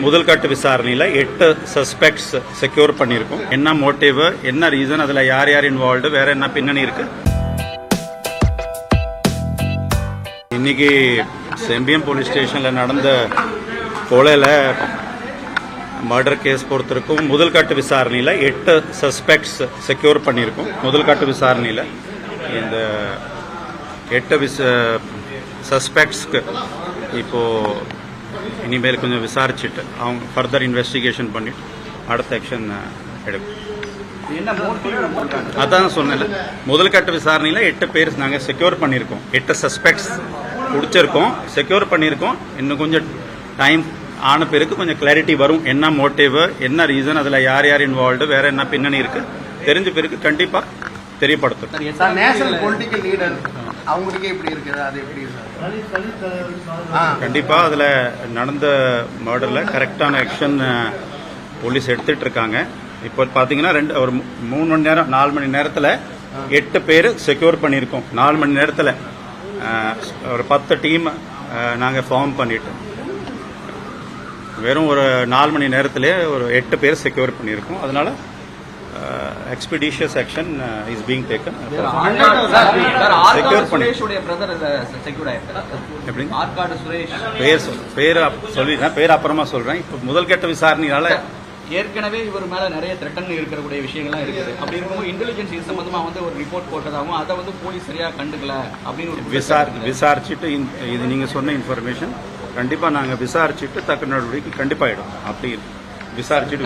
முதல் கட்ட விசாரணையில் 8 சஸ்பெக்ட்ஸ் செக்யூர் பண்ணியிருக்கோம். என்ன மோட்டிவ், என்ன ரீசன், அதில் யார் யார் இன்வால்வ்டு, வேற என்ன பின்னணி இருக்கு. இன்னைக்கு செம்பியம் போலீஸ் ஸ்டேஷனில் நடந்த கொலையில் மர்டர் கேஸ் பொறுத்திருக்கும் முதல் கட்ட விசாரணையில் 8 சஸ்பெக்ட்ஸ் செக்யூர் பண்ணியிருக்கோம். முதல் கட்ட விசாரணையில் இந்த 8 சஸ்பெக்ட்ஸ்க்கு இப்போது இனிமேல் கொஞ்சம் விசாரிச்சுட்டு அவங்க ஃபர்தர் இன்வெஸ்டிகேஷன் பண்ணிட்டு அடுத்த ஆக்ஷன் எடுக்கும். அதான் சொன்னேன், முதல் கட்ட விசாரணையில் 8 பேர் நாங்கள் செக்யூர் பண்ணியிருக்கோம். 8 சஸ்பெக்ட்ஸ் பிடிச்சிருக்கோம், செக்யூர் பண்ணியிருக்கோம். இன்னும் கொஞ்சம் டைம் ஆன பிறகு கொஞ்சம் கிளாரிட்டி வரும். என்ன மோட்டிவ், என்ன ரீசன், அதில் யார் யார் இன்வால்வ்டு, வேற என்ன பின்னணி இருக்கு தெரிஞ்ச பிறகு கண்டிப்பாக தெரியப்படுத்தும். கண்டிப்பா அதுல நடந்த மர்டர்ல கரெக்டான ஆக்ஷன் போலீஸ் எடுத்துட்டு இருக்காங்க. இப்போ பாத்தீங்கன்னா ஒரு 3 மணி நேரம் 4 மணி நேரத்துல 8 பேர் செக்யூர் பண்ணியிருக்கோம். 4 மணி நேரத்துல ஒரு 10 டீம் நாங்க ஃபார்ம் பண்ணிட்டோம். வெறும் ஒரு 4 மணி நேரத்திலே ஒரு 8 பேர் செக்யூர் பண்ணியிருக்கோம். அதனால expeditious action is being taken. Secure பண்ணி பேர் சொல்லிட்டேன், பேர் அப்புறமா சொல்றேன். இப்போ முதல் கட்ட விசாரணையால ஏற்கனவே இவர் மேல நிறைய த்ரெட்டன் இருக்கக்கூடிய விஷயங்கள்லாம் இருக்குது. அப்படி இருக்கும்போது இன்டெலிஜென்ஸ் இது சம்பந்தமா ஒரு ரிப்போர்ட் போட்டதாகவும் அதை போலீஸ் சரியா கண்டுக்கல அப்படின்னு விசாரிச்சுட்டு இது நீங்க சொன்ன இன்ஃபர்மேஷன் கண்டிப்பா நாங்க விசாரிச்சுட்டு தக்க நடவடிக்கை கண்டிப்பா எடுக்கும். அப்படி விசாரிச்சுட்டு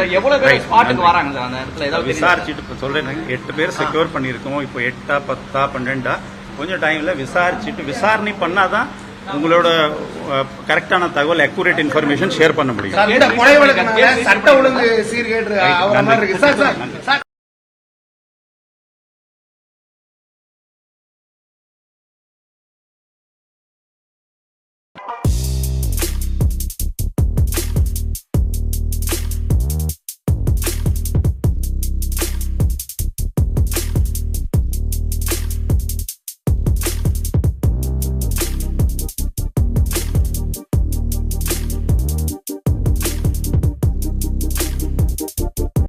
சொல்றேன். 8 பேர் செக்யூர் பண்ணிருக்கோம். இப்போ 8 10 12 கொஞ்சம் டைம்ல விசாரிச்சுட்டு விசாரணை பண்ணாதான் உங்களோட கரெக்டான தகவல் அக்யூரேட் இன்ஃபர்மேஷன் ஷேர் பண்ண முடியும். சட்ட ஒழுங்கு சீர்கேடு